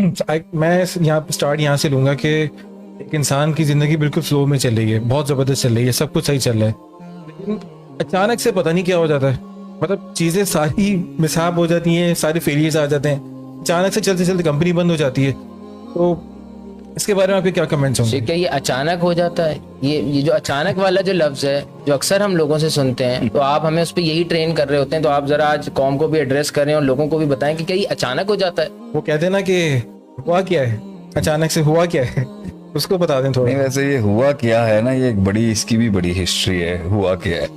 मैं यहाँ स्टार्ट यहाँ से लूँगा कि एक इंसान की ज़िंदगी बिल्कुल फ्लो में चल रही है, बहुत ज़बरदस्त चल रही है, सब कुछ सही चल रहा है, लेकिन अचानक से पता नहीं क्या हो जाता है। मतलब चीज़ें सारी मिसाब हो जाती हैं, सारे फेलियर्स आ जाते हैं, अचानक से चलते चलते कंपनी बंद हो जाती है। तो इसके बारे में आपके क्या कमेंट्स होंगे? क्या ये अचानक हो जाता है? ये जो अचानक वाला जो लफ्ज है, जो अक्सर हम लोगों से सुनते हैं, तो आप हमें उस पर यही ट्रेन कर रहे होते हैं। तो आप जरा आज कौम को भी एड्रेस करें और लोगों को भी बताएं कि क्या ये अचानक हो जाता है? वो कहते हैं ना कि हुआ क्या है, अचानक से हुआ क्या है, उसको बता दें थोड़ा। नहीं, वैसे ये हुआ क्या है ना, ये एक बड़ी, इसकी भी बड़ी हिस्ट्री है, हुआ क्या है।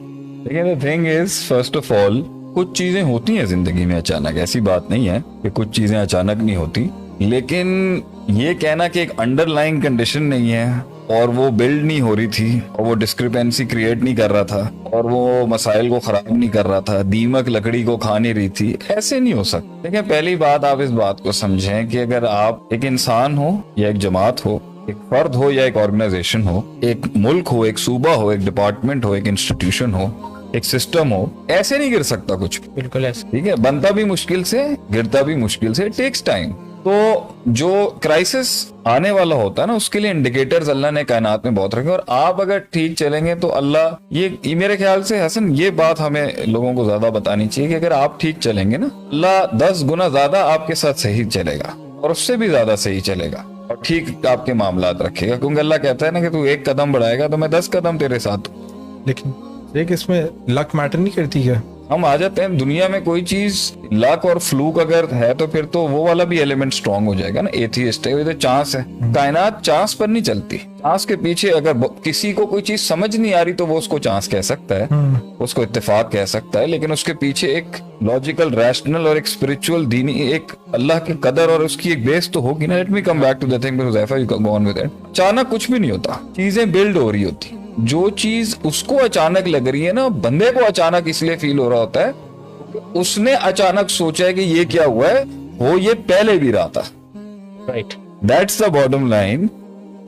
लेकिन the thing is, first of all, कुछ चीजें होती हैं जिंदगी में अचानक, ऐसी बात नहीं है कि कुछ चीजें अचानक नहीं होती। लेकिन ये कहना कि एक अंडरलाइंग कंडीशन नहीं है और वो बिल्ड नहीं हो रही थी और वो डिस्क्रिपेंसी क्रिएट नहीं कर रहा था और वो मसाइल को खराब नहीं कर रहा था, दीमक लकड़ी को खा नहीं रही थी, ऐसे नहीं हो सकता। देखिए, पहली बात आप इस बात को समझें कि अगर आप एक इंसान हो या एक जमात हो, एक फर्द हो या एक ऑर्गेनाइजेशन हो, एक मुल्क हो, एक सूबा हो, एक डिपार्टमेंट हो, एक इंस्टीट्यूशन हो, एक सिस्टम हो, ऐसे नहीं गिर सकता कुछ। बिल्कुल ऐसे। ठीक है, बनता भी मुश्किल से, गिरता भी मुश्किल से, टेक्स टाइम। तो जो क्राइसिस आने वाला होता है ना, उसके लिए इंडिकेटर्स अल्लाह ने कायनात में बहुत रखे, और आप अगर ठीक चलेंगे तो अल्लाह, ये मेरे ख्याल से हसन, ये बात हमें लोगों को ज्यादा बतानी चाहिए कि अगर आप ठीक चलेंगे ना, अल्लाह 10 गुना ज्यादा आपके साथ सही चलेगा और उससे भी ज्यादा सही चलेगा और ठीक आपके मामलात रखेगा। क्योंकि अल्लाह कहता है ना कि तू 1 कदम बढ़ाएगा तो मैं 10 कदम तेरे साथ हूं। लेकिन देख, इसमें लक मैटर नहीं करती क्या? हम आ जाते हैं दुनिया में, कोई चीज लक और फ्लूक अगर है तो फिर तो वो वाला भी एलिमेंट स्ट्रांग हो जाएगा ना। एथियस्ट है, ये तो चांस है। कायनात चांस पर नहीं चलती। चांस के पीछे अगर किसी को कोई चीज समझ नहीं आ रही तो वो उसको चांस कह सकता है, उसको इत्तेफाक कह सकता है, लेकिन उसके पीछे एक लॉजिकल, रैशनल और एक स्पिरिचुअल, दीनी, एक अल्लाह की कदर और उसकी एक बेस तो होगी ना। Let me come back to the thing, Huzaifa, you go on with it. अचानक कुछ भी नहीं होता, चीजें बिल्ड हो रही होती। जो चीज उसको अचानक लग रही है ना, बंदे को अचानक इसलिए फील हो रहा होता है, उसने अचानक सोचा है कि ये क्या हुआ है, वो ये पहले भी रहा था। Right, that's the bottom line.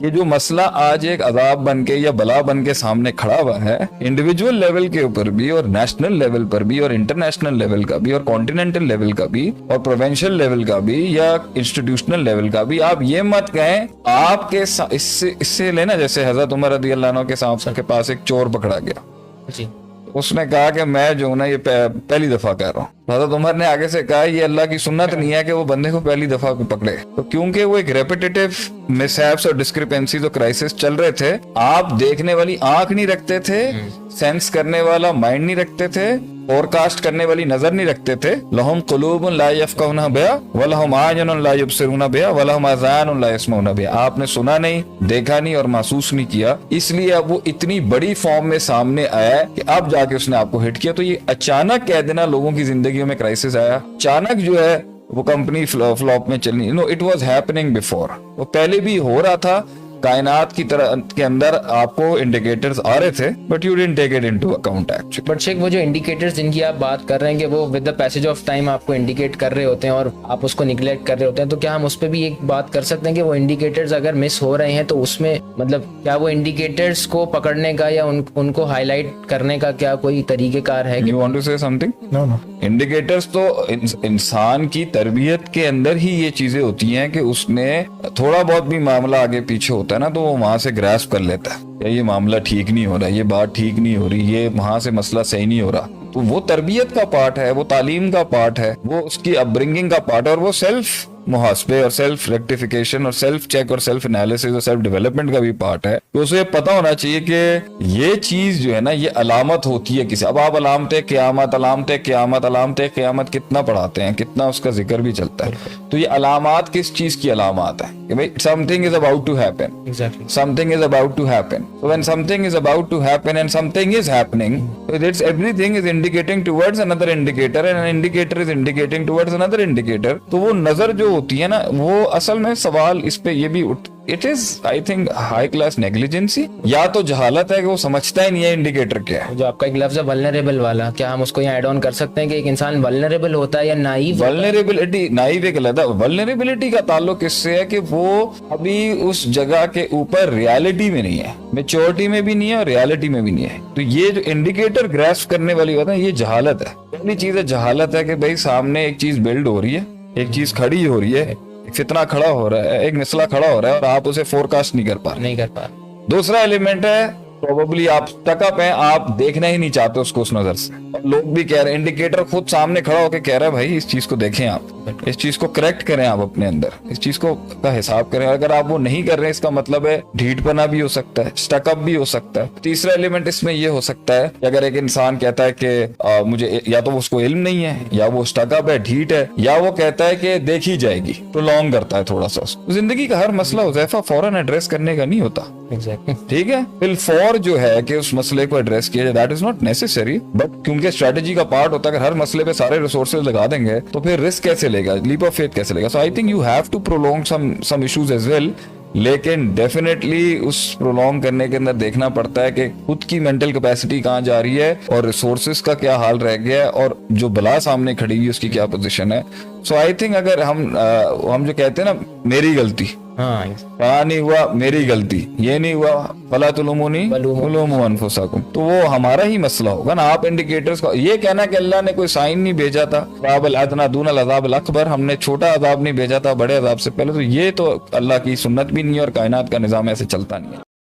ये जो मसला आज एक अजाब बन के या बला बन के सामने खड़ा हुआ है, इंडिविजुअल लेवल के ऊपर भी और नेशनल लेवल पर भी और इंटरनेशनल लेवल का भी और कॉन्टिनेंटल लेवल का भी और प्रोविंशियल लेवल का भी या इंस्टीट्यूशनल लेवल का भी, आप ये मत कहें आपके इससे लेना, जैसे हजरत उमर रज़ी अल्लाह अन्हु के साथ के पास एक चोर पकड़ा गया जी। उसने कहा कि मैं जो ना ये पहली दफा कह रहा हूँ। हज़रत उमर ने आगे से कहा ये अल्लाह की सुन्नत नहीं है कि वो बंदे को पहली दफा पकड़े, तो क्योंकि वो एक रेपिटेटिव मिसहैप्स और डिस्क्रिपेंसीज और क्राइसिस चल रहे थे। आप देखने वाली आंख नहीं रखते थे, सेंस करने वाला माइंड नहीं रखते थे, फोरकास्ट करने वाली नजर नहीं रखते थे। लहुम कुलूबुन ला यफ़क़हूना बिहा व लहुम आयुनुन ला युबसिरूना बिहा व लहुम आज़ानुन ला यस्मऊना बिहा। आपने सुना नहीं, देखा नहीं और महसूस नहीं किया, इसलिए अब वो इतनी बड़ी फॉर्म में सामने आया है कि अब जाके उसने आपको हिट किया। तो ये अचानक कह देना लोगों की जिंदगियों में क्राइसिस आया, अचानक जो है वो कंपनी फ्लॉप में चलनी, no, it was happening before. वो पहले भी हो रहा था। कायनात की तरह के अंदर आपको इंडिकेटर्स आ रहे थे, but you didn't take it into account actually. But Sheikh, वो जो इंडिकेटर्स जिनकी आप बात कर रहे हैं कि वो with the passage of time आपको इंडिकेट कर रहे होते हैं और आप उसको निगलेक्ट कर रहे होते हैं, तो क्या हम उस पर भी एक बात कर सकते हैं कि वो इंडिकेटर्स अगर मिस हो रहे हैं तो उसमें मतलब क्या वो इंडिकेटर्स को पकड़ने का या उनको हाईलाइट करने का क्या कोई तरीकेकार है? You want to say something? No no, indicators तो इंसान की तरबियत के अंदर ही ये चीजें होती हैं कि उसने थोड़ा बहुत भी मामला आगे पीछे होता है ना, तो वो वहां से ग्रास्प कर लेता है या ये मामला ठीक नहीं हो रहा, ये बात ठीक नहीं हो रही, ये वहां से मसला सही नहीं हो रहा। तो वो तरबियत का पार्ट है, वो तालीम का पार्ट है, वो उसकी अपब्रिंगिंग का पार्ट है, और वो सेल्फ मुहासबे और सेल्फ रेक्टिफिकेशन और सेल्फ चेक और सेल्फ एनालिसिस और सेल्फ डेवलपमेंट का भी पार्ट है। तो उसे पता होना चाहिए कि ये चीज जो है ना, ये अलामत होती है किसी। अब आप अलामत क़यामत, अलामत क़यामत, अलामत क़यामत कितना पढ़ाते हैं, कितना उसका जिक्र भी चलता है। तो ये अलामात किस चीज की अलामत है कि भाई something is about to happen, exactly, something is about to happen. So when something is about to happen and something is happening, so that's everything is indicating towards another indicator and an indicator is indicating towards another indicator. तो वो नजर जो होती है ना, वो असल में सवाल इस पे ये भी it is, I think, high class negligence, या तो जहालत है कि वो समझता ही नहीं है इंडिकेटर क्या है। जो आपका एक लफ्ज है वल्नरेबल वाला, क्या हम उसको यहाँ एड ऑन कर सकते हैं कि एक इंसान वल्नरेबल होता है या नाइव? वल्नरेबिलिटी, नाइव एक अलग है। वल्नरेबिलिटी का ताल्लुक इससे है कि वो अभी उस जगह के ऊपर रियलिटी में नहीं है, मेच्योरिटी में भी नहीं है और रियलिटी में भी नहीं है। तो ये जो इंडिकेटर ग्रास्प करने वाली बात है, ये जहालत है। पहली चीज है जहालत है कि भाई सामने एक चीज बिल्ड हो रही है, एक चीज खड़ी हो रही है, फितना खड़ा हो रहा है, एक मसला खड़ा हो रहा है और आप उसे फोरकास्ट नहीं कर पा रहे। नहीं कर पा। दूसरा एलिमेंट है प्रोबेबली आप स्टकअप हैं, आप देखना ही नहीं चाहते उसको उस नजर से। और लोग भी कह रहे हैं, इंडिकेटर खुद सामने खड़ा होकर कह रहा है भाई इस चीज को देखें, आप इस चीज को करेक्ट करें, आप अपने अंदर इस चीज को का हिसाब करें। अगर आप वो नहीं कर रहे हैं इसका मतलब है ढीठपना भी हो सकता है, स्टकअप भी हो सकता है। तीसरा एलिमेंट इसमें ये हो सकता है कि अगर एक इंसान कहता है कि मुझे, या तो उसको इल्म नहीं है, या वो स्टकअप है, ढीठ है, या वो कहता है कि देखी जाएगी, प्रोलॉन्ग करता है थोड़ा सा उसको। जिंदगी का हर मसला हुज़ैफा फौरन एड्रेस करने का नहीं होता। एग्जैक्टली। ठीक है, फिल फॉर जो है कि उस मसले को एड्रेस किया जाए, that is not necessary, but क्योंकि स्ट्रेटेजी का पार्ट होता है, अगर हर मसले पे सारे रिसोर्सेज लगा देंगे तो फिर रिस्क कैसे लेगा, लीप ऑफ फेथ कैसे लेगा। So I think you have to prolong some issues as well, लेकिन डेफिनेटली उस प्रोलॉन्ग करने के अंदर देखना पड़ता है कि खुद की मेंटल कैपेसिटी कहाँ जा रही है और रिसोर्सेज का क्या हाल रह गया है और जो बला सामने खड़ी हुई उसकी क्या पोजीशन है। सो आई थिंक अगर हम जो कहते हैं ना मेरी गलती, हाँ, नहीं हुआ मेरी गलती, ये नहीं हुआ फला तुलुमुनी उलुमु अनफुसाकुम, तो वो हमारा ही मसला होगा ना। आप इंडिकेटर्स को ये कहना कि अल्लाह ने कोई साइन नहीं भेजा था, अज़ाबल अदना दूनल अज़ाबिल अकबर, हमने छोटा अजाब नहीं भेजा था बड़े अजाब से पहले, तो ये तो अल्लाह की सुन्नत भी नहीं है और कायनात का निजाम ऐसे चलता नहीं है।